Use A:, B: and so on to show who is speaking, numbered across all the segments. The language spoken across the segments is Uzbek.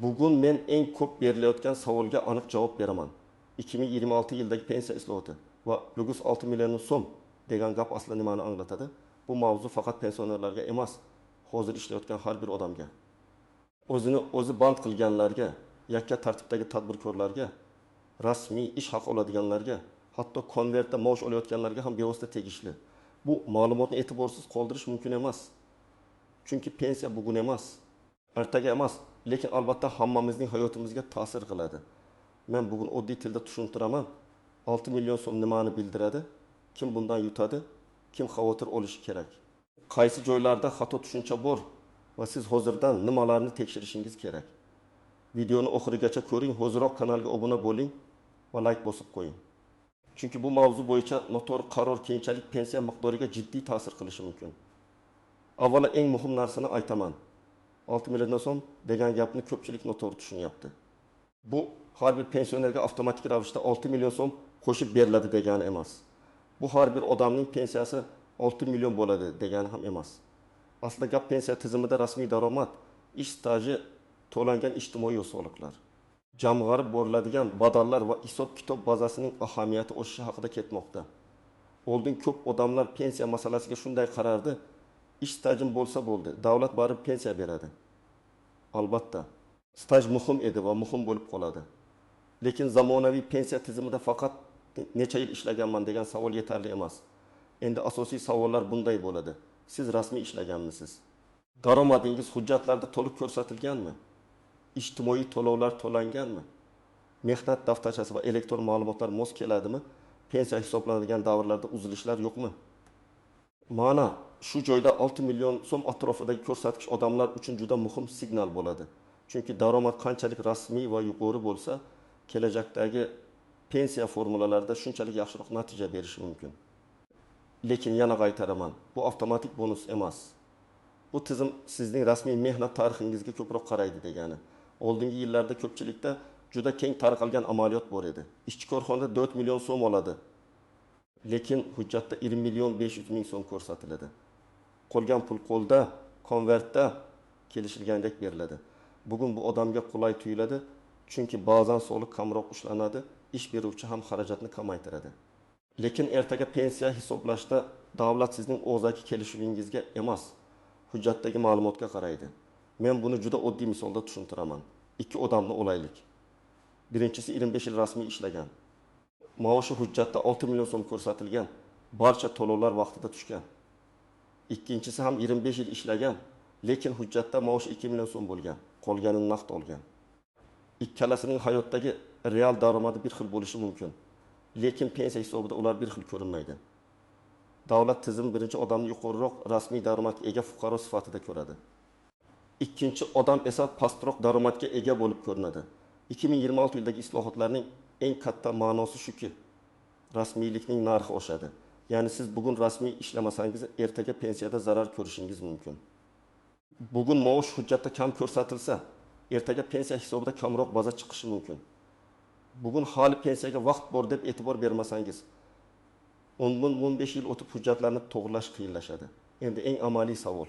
A: Bugun men eng ko'p berilayotgan savolga aniq javob beraman. 2026 yildagi pensiya islohoti va Lugus 6 million so'm degan gap aslida nimani anglatadi? Bu mavzu faqat pensionerlarga emas, hozir ishlayotgan har bir odamga. O'zi band qilganlarga, yakka tartibdagi tadbirkorlarga, rasmiy ish haqi oladiganlarga, hatto konvertda maosh olayotganlarga ham bevosita tegishli. Bu ma'lumotni e'tiborsiz qoldirish mumkin emas. Chunki pensiya bugun emas, ertaga emas, lekin albatta hammamizning hayotimizga ta'sir qiladi. Men bugun oddiy tilda tushuntiraman. 6 million so'm nimani bildiradi? Kim bundan yutadi? Kim xavotir olishi kerak? Qaysi joylarda xato tushuncha bor va siz hozirdan nimalarni tekshirishingiz kerak? Videoni oxirigacha ko'ring, hozirroq kanalga obuna bo'ling va like bosib qo'ying. Chunki bu mavzu bo'yicha noto'g'ri qaror keyinchalik pensiya miqdoriga jiddiy ta'sir qilishi mumkin. Avvalo eng muhim narsani aytaman. 6 million so'm degan gapni ko'pchilik noto'g'ri tushunyapti. Bu har bir pensionerga avtomatik ravishda 6 million so'm qo'shib beriladi degani emas. Bu har bir odamning pensiyasi 6 million bo'ladi degani ham emas. Aslida gap pensiya tizimida rasmiy daromad, ish staji, to'langan ijtimoiy soliqlar, jamg'arib boriladigan badallar va hisob-kitob bazasining ahamiyati oshishi haqida ketmoqda. Oldin ko'p odamlar pensiya masalasiga shunday qarardi, ish stajim bo'lsa bo'ldi, davlat barib pensiya beradi. Albatta, staj muhim edi va muhim bo'lib qoladi. Lekin zamonaviy pensiya tizimida faqat necha yil ishlaganman degan savol yetarli emas. Endi asosiy savollar bunday bo'ladi. Siz rasmiy ishlaganmisiz? Daromadingiz hujjatlarda to'liq ko'rsatilganmi? Ijtimoiy to'lovlar to'langanmi? Mehnat daftarchasi va elektron ma'lumotlar mos keladimi? Pensiya hisoblanadigan davrlarda uzilishlar yo'qmi? Mana shu joyda 6 million so'm atrofidagi ko'rsatkich odamlar uchun juda muhim signal bo'ladi. Chunki daromad qanchalik rasmiy va yuqori bo'lsa, kelajakdagi pensiya formulalarida shunchalik yaxshiroq natija berishi mumkin. Lekin yana qaytaraman, bu avtomatik bonus emas. Bu tizim sizning rasmiy mehnat tarixingizga ko'proq qaraydi degani. Oldingi yillarda ko'pchilikda juda keng tarqalgan amaliyot bor edi. Ishchi korxonada 4 million so'm oladi. Lekin hujjatda 20 million 500 ming so'm ko'rsatiladi. Qolgan pul qo'lda, konvertda kelishilgandek beriladi. Bugun bu odamga qulay tuyuladi, chunki ba'zan soliq kamroq ushlanadi, ish beruvchi ham xarajatni kamaytiradi. Lekin ertaga pensiya hisoblashda davlat sizning o'zaki kelishuvingizga emas, hujjatdagi ma'lumotga qaraydi. Men buni juda oddiy misolda tushuntiraman. Ikki odamni olaylik. Birinchisi 25 yil rasmiy ishlagan. Maoshi hujjatda 6 million so'm ko'rsatilgan, barcha to'lovlar vaqtida tushgan. Ikkinchisi ham 25 yil ishlagan, lekin hujjatda maoshi 2 million so'm bo'lgan, qolganini naqd olgan. Ikkalasining hayotdagi real daromadi bir xil bo'lishi mumkin, lekin pensiya hisobida ular bir xil ko'rinmaydi. Davlat tizimi birinchi odamni yuqoriroq rasmiy daromadga ega fuqaro sifatida ko'radi. Ikkinchi odam esa pastroq daromadga ega bo'lib ko'rinadi. 2026 yildagi islohotlarning eng katta ma'nosi shuki, rasmiylikning narxi oshadi. Ya'ni siz bugun rasmiy ishlamasangiz, ertaga pensiyada zarar ko'rishingiz mumkin. Bugun maosh hujjatda kam ko'rsatilsa, ertaga pensiya hisobida kamroq baza chiqishi mumkin. Bugun hali pensiyaga vaqt bor deb e'tibor bermasangiz, 10-15 yil o'tib hujjatlarni to'g'rilash qiyinlashadi. Endi eng amaliy savol: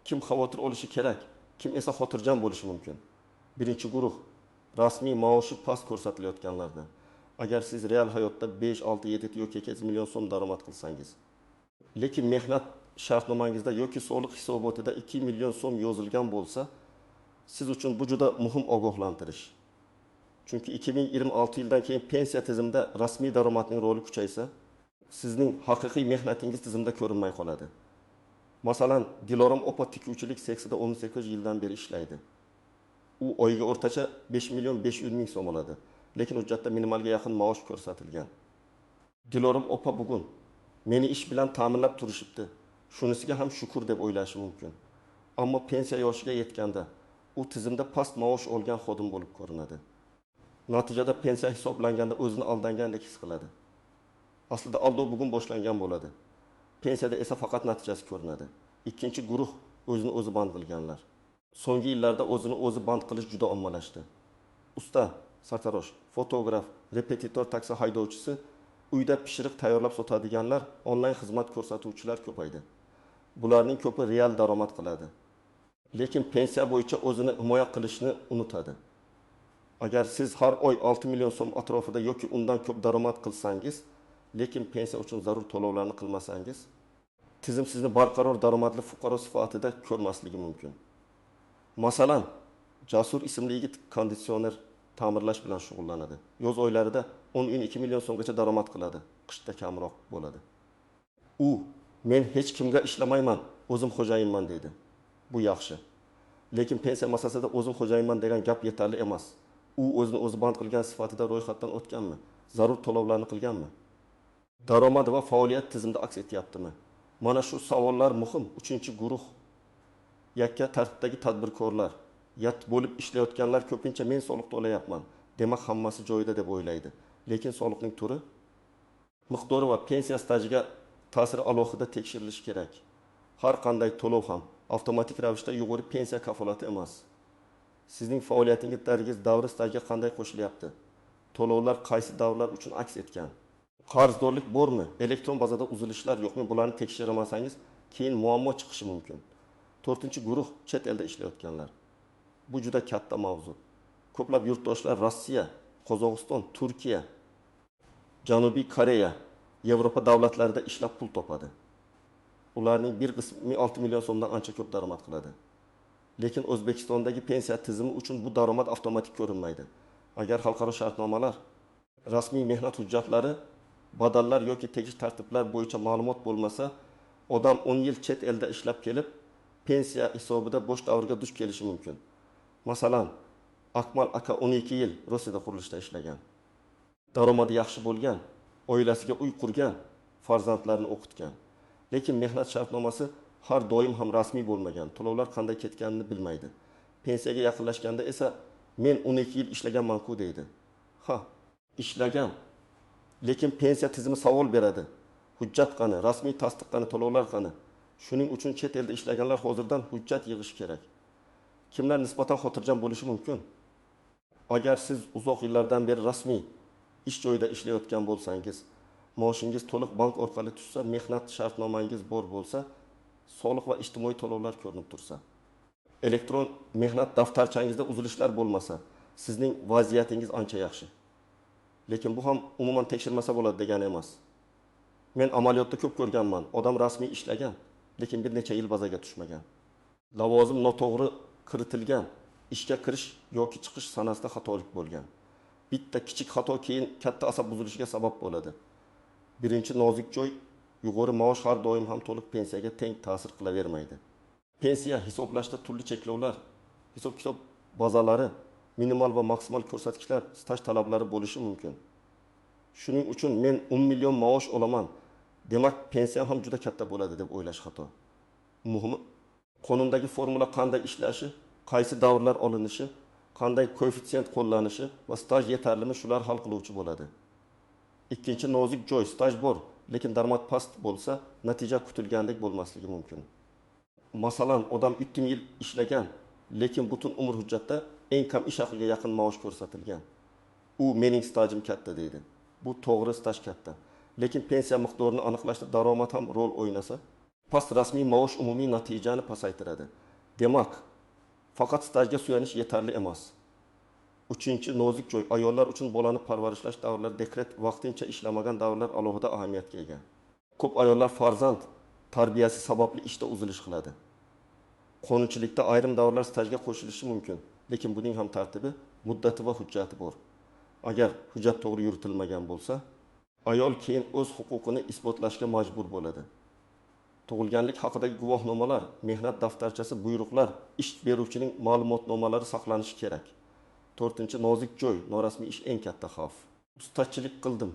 A: kim xavotir olishi kerak, kim esa xotirjam bo'lishi mumkin? Birinchi guruh, rasmiy maoshi past ko'rsatilayotganlardan. Agar siz real hayotda 5, 6, 7 yoki 8 million so'm daromad qilsangiz, lekin mehnat shartnomangizda yoki soliq hisobotida 2 million so'm yozilgan bo'lsa, siz uchun bu juda muhim ogohlantirish. Chunki 2026 yildan keyin pensiya tizimida rasmiy daromadning roli kuchaysa, sizning haqiqiy mehnatingiz tizimda ko'rinmay qoladi. Masalan, Dilorom opa tikuvchilik seksida 18 yildan beri ishlaydi. U oyiga o'rtacha 5 million 500 ming so'm oladi, lekin hujjatda minimalga yaqin maosh ko'rsatilgan. Dilorom opa bugun meni ish bilan ta'minlab turishibdi, shunisiga ham shukur deb o'ylashi mumkin. Ammo pensiya yoshiga yetganda u tizimda past maosh olgan xodim bo'lib ko'rinadi. Natijada pensiya hisoblanganda o'zini aldangandek his qiladi. Aslida aldov bugun boshlangan bo'ladi. Pensiyada esa faqat natijasi ko'rinadi. Ikkinchi guruh o'zini o'zi band qilganlar. So'nggi yillarda o'zini o'zi band qilish juda ommalashdi. Usta, sartarosh, fotograf, repetitor taksi haydovchisi, uyda pishiriq tayyorlab sotadiganlar, onlayn xizmat ko'rsatuvchilar ko'paydi. Bularning ko'pi real daromad qiladi. lekin pensiya bo'yicha o'zini himoya qilishni unutadi. Agar siz har oy 6 million so'm atrofida yoki undan ko'p daromad qilsangiz, lekin pensiya uchun zarur to'lovlarni qilmasangiz, tizim sizni barqaror daromadli fuqaro sifatida ko'rmasligi mumkin. Masalan, Jasur ismli yigit konditsioner ta'mirlash bilan shug'ullanadi. Yoz oylarida 12 million so'mgacha daromad qiladi, qishda kamroq bo'ladi. U men hech kimga ishlamayman, o'zim xo'jayinman deydi. Bu yaxshi. Lekin pensiya masalasida o'zim xo'jayinman degan gap yetarli emas. U o'zini o'zi band qilgan sifatida ro'yxatdan o'tganmi? Zarur to'lovlarni qilganmi? Daromad va faoliyat tizimida aks etyaptimi? Mana shu savollar muhim. 3-guruh. Yakka tartibdagi tadbirkorlar, yat bo'lib ishlayotganlar ko'pincha men soliq to'layapman, demak hammasi joyida deb o'ylaydi. Lekin soliqning turi, miqdori va pensiya stajiga ta'siri alohida tekshirilishi kerak. Har qanday to'lov ham avtomatik ravishda yuqori pensiya kafolati emas. Sizning faoliyatingiz davri stajiga qanday qo'shilyapti? To'lovlar qaysi davrlar uchun aks etgan? Qarzdorlik bormi? Elektron bazada uzilishlar yo'qmi? Bularni tekshirmasangiz, keyin muammo chiqishi mumkin. 4-guruh chet elda ishlayotganlar. Bu juda katta mavzu. Ko'plab yurtdoshlar Rossiya, Qozog'iston, Turkiya, Janubiy Koreya, Yevropa davlatlarida ishlab pul topadi. Ularning bir qismi 6 million so'mdan ancha ko'p daromad qiladi. Lekin O'zbekistondagi pensiya tizimi uchun bu daromad avtomatik ko'rinmaydi. Agar xalqaro shartnomalar, rasmiy mehnat hujjatlari, badallar yoki tegishli tartiblar bo'yicha ma'lumot bo'lmasa, odam 10 yil chet elda ishlab kelib, pensiya hisobida bo'sh davrga duch kelishi mumkin. Masalan, Akmal aka 12 yil Rossiyada qurilishda ishlagan. Daromadi yaxshi bo'lgan, oilasiga uy qurgan, farzandlarini o'qitgan. Lekin mehnat shartnomasi har doim ham rasmiy bo'lmagan, to'lovlar qanday ketganini bilmaydi. Pensiyaga yaqinlashganda esa men 12 yil ishlaganman-ku deydi. Ha, ishlagan. Lekin pensiya tizimi savol beradi. Hujjat qani, rasmiy tasdiqlangan to'lovlar qani? Shuning uchun chet elda ishlaganlar hozirdan hujjat yig'ish kerak. Kimlar nisbatan xotirjam bo'lishi mumkin? Agar siz uzoq yillardan beri rasmiy ish joyida ishlayotgan bo'lsangiz, maoshingiz to'liq bank orqali tushsa, mehnat shartnomangiz bor bo'lsa, soliq va ijtimoiy to'lovlar ko'rinib tursa, elektron mehnat daftarchangizda uzilishlar bo'lmasa, sizning vaziyatingiz ancha yaxshi. Lekin bu ham umuman tekshirmasa bo'ladi degani emas. Men amaliyotda ko'p ko'rganman. Odam rasmiy ishlagan, lekin bir necha yil bazaga tushmagan. Lavozim noto'g'ri kiritilgan, ishga kirish yoki chiqish sanasida xatolik bo'lgan. Bitta kichik xato keyin katta asab buzilishiga sabab bo'ladi. Birinchi nozik joy, yuqori maosh har doim ham to'liq pensiyaga teng ta'sir qilavermaydi. Pensiya hisoblashda turli cheklovlar, hisob-kitob bazalari, minimal va maksimal ko'rsatkichlar, staj talablari bo'lishi mumkin. Shuning uchun men 10 million maosh olaman, demak pensiya ham juda katta bo'ladi deb o'ylash xato. Muhimi, qonundagi formula qanday ishlashi, qaysi davrlar olinishi, qanday koeffitsient qo'llanishi va staj yetarlimi, shular hal qiluvchi bo'ladi. Ikkinchi nozik joy, staj bor, lekin daromad past bo'lsa, natija kutilgandek bo'lmasligi mumkin. Masalan, odam 3 yil ishlagan, lekin butun umr hujjatda eng kam ish haqiga yaqin maosh ko'rsatilgan. U mening stajim katta deydi. Bu to'g'ri, staj katta. Lekin pensiya miqdorini aniqlashda daromad ham rol o'ynasa, past rasmiy maosh umumiy natijani pasaytiradi. Demak, faqat stajga suyanish yetarli emas. 3-nozik joy, ayollar uchun bolani parvarishlash davrlari, dekret, vaqtincha ishlamagan davrlar alohida ahamiyatga ega. Ko'p ayollar farzand tarbiyasi sababli ishda uzilish qiladi. Qonunchilikda ayrim davrlar stajga qo'shilishi mumkin, lekin buning ham tartibi, muddati va hujjati bor. Agar hujjat to'g'ri yuritilmagan bo'lsa, ayol keyin o'z huquqini isbotlashga majbur bo'ladi. Tug'ilganlik haqidagi guvohnomalar, mehnat daftarchasi, buyruqlar, ish beruvchining ma'lumotnomalari saqlanishi kerak. 4-nozik joy, norasmiy ish eng katta xavf. Ustachilik qildim,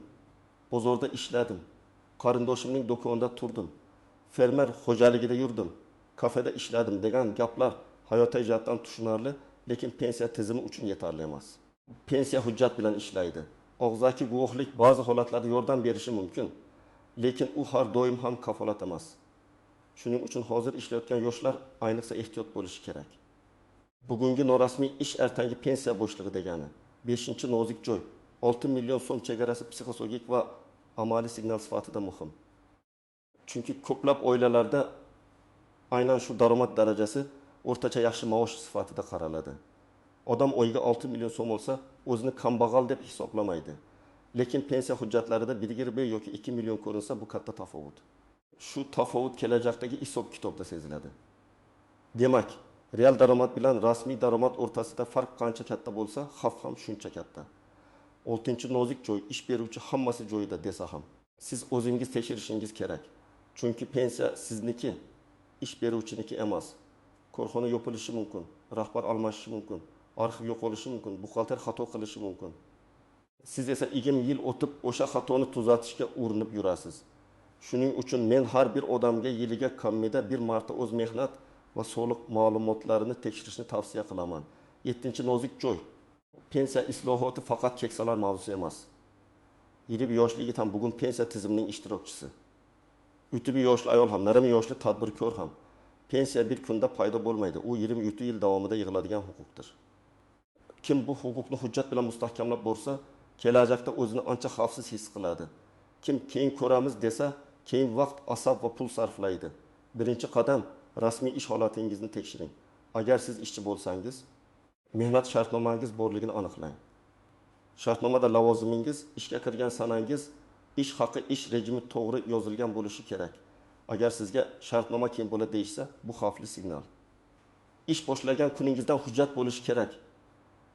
A: bozorda ishladim, qarindoshimning do'konida turdim, fermer xo'jaligida yurdim, kafeda ishladim degan gaplar hayotiy jihatdan tushunarli, lekin pensiya tizimi uchun yetarli emas. Pensiya hujjat bilan ishlaydi. Og'zaki guvohlik ba'zi holatlarda yordam berishi mumkin, lekin u har doim ham kafolat emas. Shuning uchun hozir ishlayotgan yoshlar ayniqsa ehtiyot bo'lishi kerak. Bugungi norasmiy ish ertangi pensiya bo'shlig'i degani. 5-nozik joy, 6 million so'm chegarasi psixologik va amaliy signal sifatida muhim. Chunki ko'plab oilalarda aynan shu daromad darajasi o'rtacha yaxshi maosh sifatida qaraladi. Odam oyiga 6 million so'm olsa, o'zini kambag'al deb hisoblamaydi. Lekin pensiya hujjatlarida 1,5 yoki 2 million ko'rinsa, bu katta tafovut. Shu tafovut kelajakdagi hisob kitobda seziladi. Demak, real daromad bilan rasmiy daromad o'rtasida farq qancha katta bo'lsa, xavf ham shuncha katta. 6-nozik joy ish beruvchi hammasi joyida desa ham, siz o'zingiz tekshirishingiz kerak. Chunki pensiya sizniki, ish beruvchiniki emas. Korxona yopilishi mumkin, rahbar almashishi mumkin, arxiv yo'qolishi mumkin, buxgalter xato qilishi mumkin. Siz esa 20 yil o'tib o'sha xatoni tuzatishga urinib yurasiz. Shuning uchun men har bir odamga yiliga kamida bir marta o'z mehnat va soliq ma'lumotlarini tekshirishni tavsiya qilaman. 7-nozik joy. Pensiya islohoti faqat keksalar mavzusi emas. 20 yoshli yigit ham bugun pensiya tizimining ishtirokchisi. 30 yoshli ayol ham, 20 yoshli tadbirkor ham. Pensiya bir kunda paydo bo'lmaydi. U 20 yil davomida yig'iladigan huquqdir. Kim bu huquqni hujjat bilan mustahkamlab borsa, kelajakda o'zini ancha xavfsiz his qiladi. Kim keyin ko'ramiz desa, keyin vaqt, asab va pul sarflaydi. Birinchi qadam rasmiy ish holatingizni tekshiring. Agar siz ishchi bo'lsangiz, mehnat shartnomangiz borligini aniqlang. Shartnomada lavozimingiz, ishga kirgan sanangiz, ish haqi, ish rejimi to'g'ri yozilgan bo'lishi kerak. Agar sizga shartnoma keyin bo'ladi deyishsa, bu xavfli signal. Ish boshlagan kuningizdan hujjat bo'lishi kerak.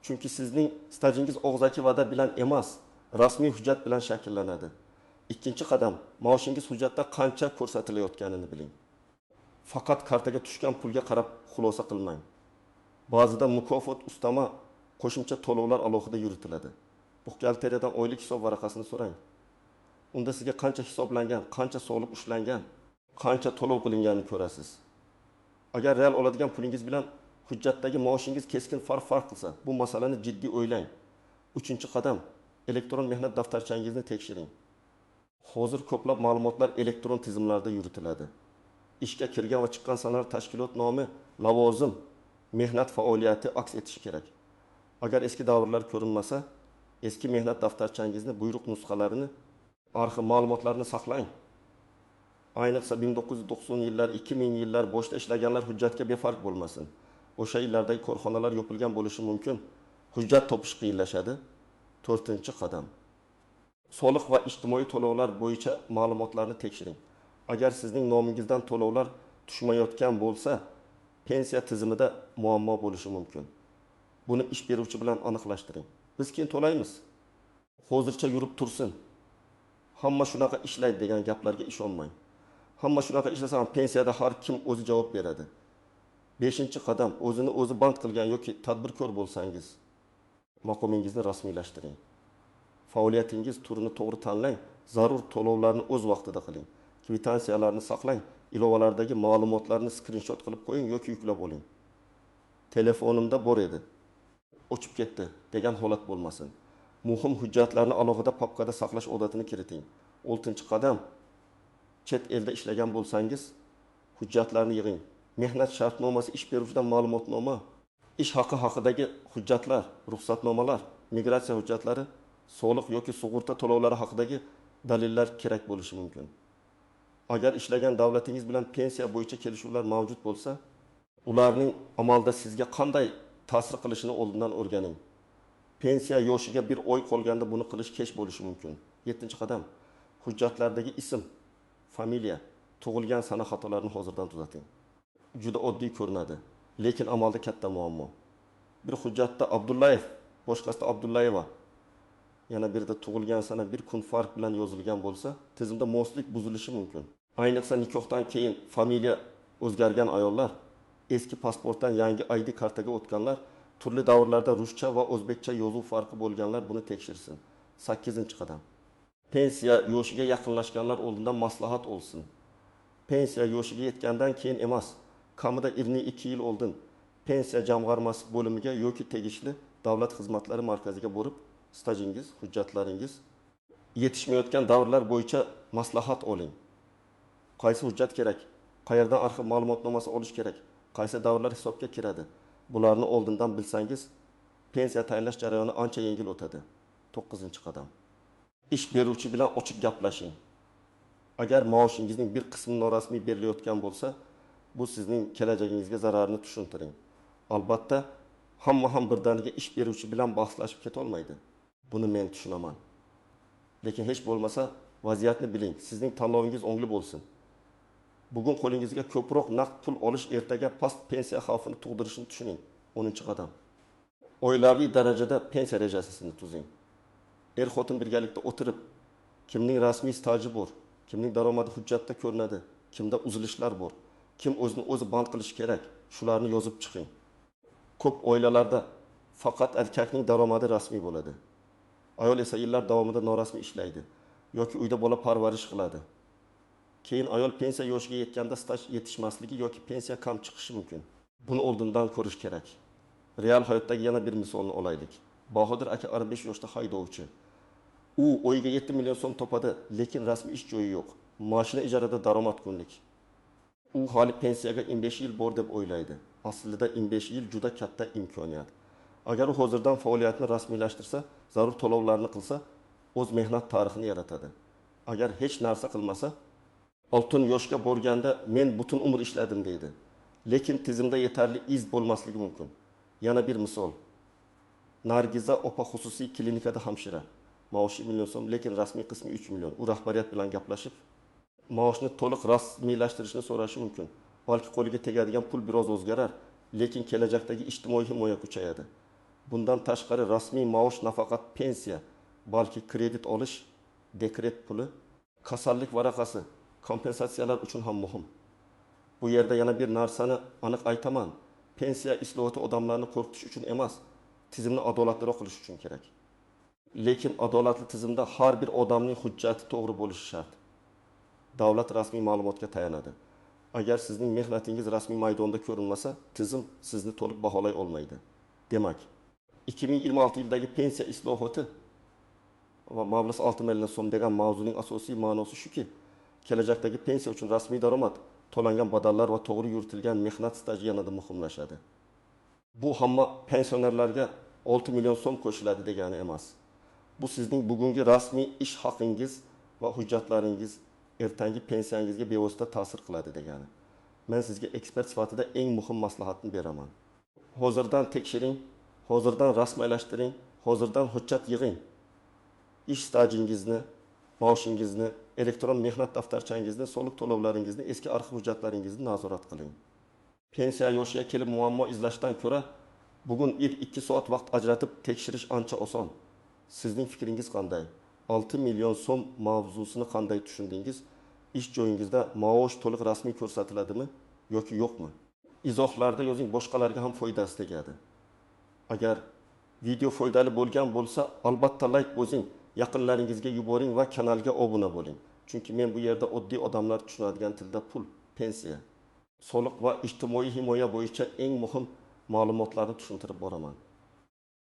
A: Chunki sizning stajingiz og'zaki va'da bilan emas, rasmiy hujjat bilan shakllanadi. Ikkinchi qadam, maoshingiz hujjatda qancha ko'rsatilayotganini biling. Faqat kartaga tushgan pulga qarab xulosa qilmang. Ba'zida mukofot, ustama, qo'shimcha to'lovlar alohida yuritiladi. Buxgalteriyadan oylik hisob varaqasini so'rang. Unda sizga qancha hisoblangan, qancha soliq ushlangan, qancha to'lov qilinganini ko'rasiz. Agar real oladigan pulingiz bilan hujjatdagi maoshingiz keskin farq qilsa, bu masalani jiddiy o'ylang. 3-qadam, elektron mehnat daftarchangizni tekshiring. Hozir ko'plab ma'lumotlar elektron tizimlarda yuritiladi. Ishga kirgan va chiqqan sanalar, tashkilot nomi, lavozim, mehnat faoliyati aks etishi kerak. Agar eski davrlar ko'rinmasa, eski mehnat daftarchangizni, buyruq nusxalarini, arxiv ma'lumotlarini saqlang. Ayniqsa 1990 yillar, 2000 yillar boshida ishlaganlar hujjatga befarq bo'lmasin. O'sha yillardagi korxonalar yopilgan bo'lishi mumkin. Hujjat topish qiyinlashadi. 4-qadam. Soliq va ijtimoiy to'lovlar bo'yicha ma'lumotlarni tekshiring. Agar sizning nomingizdan to'lovlar tushmayotgan bo'lsa, pensiya tizimida muammo bo'lishi mumkin. Buni ish beruvchi bilan aniqlashtiring. Biz keyin to'laymiz. Hozircha yurib tursin. Hamma shunaqa ishlaydi degan gaplarga ishonmang. Hamma shunaqa ishlasa ham pensiyada har kim o'zi javob beradi. 5-qadam, o'zini o'zi band qilgan yoki tadbirkor bo'lsangiz, maqomingizni rasmiylashtiring. Faoliyatingiz turini to'g'ri tanlang, zarur to'lovlarni o'z vaqtida qiling. Kvitansiyalarni saqlang, ilovalardagi ma'lumotlarni skrinshot qilib qo'ying yoki yuklab oling. Telefonimda bor edi, o'chib ketdi degan holat bo'lmasin. Muhim hujjatlarni alohida papkada saqlash odatini kiriting. 6-qadam, chet elda ishlagan bo'lsangiz, hujjatlarni yig'ing. Mehnat shartnomasi, ish beruvchidan ma'lumotnoma, ish haqi haqidagi hujjatlar, ruxsatnomalar, migratsiya hujjatlari, soliq yoki sug'urta to'lovlari haqidagi dalillar kerak bo'lishi mumkin. Agar ishlagan davlatingiz bilan pensiya bo'yicha kelishuvlar mavjud bo'lsa, ularning amalda sizga qanday ta'sir qilishini oldindan o'rganing. Pensiya yoshiga bir oy qolganda buni qilish kech bo'lishi mumkin. 7-qadam, hujjatlardagi ism, familiya, tug'ilgan sana xatolarini hozirdan tuzating. Juda oddiy ko'rinadi, lekin amalda katta muammo. Bir hujjatda Abdullayev, boshqasida Abdullayeva, yana birida tug'ilgan sana bir kun farq bilan yozilgan bo'lsa, tizimda moslik buzilishi mumkin. Ayniqsa nikohdan keyin familiya o'zgargan ayollar, eski pasportdan yangi ID kartaga o'tganlar, turli davrlarda ruscha va o'zbekcha yozuv farqi bo'lganlar buni tekshirsin. 8-qadam. Pensiya yoshiga yaqinlashganlar oldindan maslahat olsin. Pensiya yoshiga yetgandan keyin emas, kamida 22 yil oldin pensiya jamg'armasi bo'limiga yoki tegishli davlat xizmatlari markaziga borib, stajingiz, hujjatlaringiz yetishmayotgan davrlar bo'yicha maslahat oling. Qaysi hujjat kerak? Qayerdan arxiv ma'lumotnomasi olish kerak? Qaysi davrlar hisobga kiradi? Bularni oldindan bilsangiz, pensiya tayinlash jarayoni ancha yengil o'tadi. 9-qadam. Ish beruvchi bilan ochiq gaplashing. Agar maoshingizning bir qismi norasmiy berilayotgan bo'lsa, Bu sizning kelajagingizga zararini tushuntiring. Albatta, hamma ham birdaniga ish beruvchi bilan bahslashib keta olmaydi. Buni men tushunaman. Lekin hech bo'lmasa vaziyatni biling, sizning tanlovingiz o'ngli bo'lsin. Bugun qo'lingizga ko'proq naqd pul olish ertaga past pensiya xavfini tug'dirishini tushuning. 10-qadam. Oilaviy darajada pensiya rejasini tuzing. Er-xotin birgalikda o'tirib, kimning rasmiy staji bor, kimning daromadi hujjatda ko'rinadi, kimda uzilishlar bor, kim o'zini o'zi band qilish kerak, shularni yozib chiqing. Ko'p oilalarda faqat erkakning daromadi rasmiy bo'ladi. Ayol esa yillar davomida norasmiy ishlaydi yoki uyda bola parvarish qiladi. Keyin ayol pensiya yoshiga yetganda staj yetishmasligi yoki pensiya kam chiqishi mumkin. Buni oldindan ko'rish kerak. Real hayotdagi yana bir misolni olaylik. Bahodir aka 45 yoshda haydovchi. U oyiga 7 million so'm topadi, lekin rasmiy ish joyi yo'q. Mashina ijarada daromad kunlik. U hali pensiyaga 25 yil bor deb o'ylaydi. Aslida 25 yil juda katta imkoniyat. Agar u hozirdan faoliyatini rasmiylashtirsa, zarur to'lovlarni qilsa, o'z mehnat tarixini yaratadi. Agar hech narsa qilmasa, 6 yoshga borganda men butun umr ishladim deydi. Lekin tizimda yetarli iz bo'lmasligi mumkin. Yana bir misol. Nargiza opa xususiy klinikada hamshira. Maoshi 1 million so'm, lekin rasmiy qismi 3 million. U rahbariyat bilan gaplashib, maoshni to'liq rasmiylashtirishni so'rashi mumkin. Balki qo'liga tegadigan pul biroz o'zgarar, lekin kelajakdagi ijtimoiy himoya kuchayadi. Bundan tashqari rasmiy maosh nafaqat pensiya, balki kredit olish, dekret puli, kasallik varaqasi, kompensatsiyalar uchun ham muhim. Bu yerda yana bir narsani aniq aytaman. Pensiya islohoti odamlarni qo'rqitish uchun emas, tizimni adolatliroq qilish uchun kerak. Lekin adolatli tizimda har bir odamning hujjati to'g'ri bo'lishi shart. Davlat rasmiy ma'lumotga tayanadi. Agar sizning mehnatingiz rasmiy maydonda ko'rinmasa, tizim sizni to'liq baholay olmaydi. Demak, 2026 yildagi pensiya islohoti va mablag' 6 million so'm degan mavzuning asosiy ma'nosi shuki, kelajakdagi pensiya uchun rasmiy daromad, to'langan badallar va to'g'ri yuritilgan mehnat staji yanada muhimlashadi. Bu hamma pensionerlarga 6 million so'm qo'shiladi degani emas. Bu sizning bugungi rasmiy ish haqingiz va hujjatlaringiz ertangi pensiyangizga bevosita ta'sir qiladi degani. Men sizga ekspert sifatida eng muhim maslahatni beraman. Hozirdan tekshiring, hozirdan rasmiylashtiring, hozirdan hujjat yig'ing. Ish stajingizni, maoshingizni, elektron mehnat daftarchangizni, soliq to'lovlaringizni, eski arxiv hujjatlaringizni nazorat qiling. Pensiya yoshiga kelib muammo izlashdan ko'ra, bugun 2 soat vaqt ajratib tekshirish ancha oson. Sizning fikringiz qanday? 6 million so'm mavzusini qanday tushundingiz? Ish joyingizda maosh to'liq rasmiy ko'rsatiladimi yoki yo'qmi? Izohlarda yozing, boshqalarga ham foydasi tegadi. Agar video foydali bo'lgan bo'lsa, albatta like bosing, yaqinlaringizga yuboring va kanalga obuna bo'ling. Chunki men bu yerda oddiy odamlar tushunadigan tilda pul, pensiya, soliq va ijtimoiy himoya bo'yicha eng muhim ma'lumotlarni tushuntirib boraman.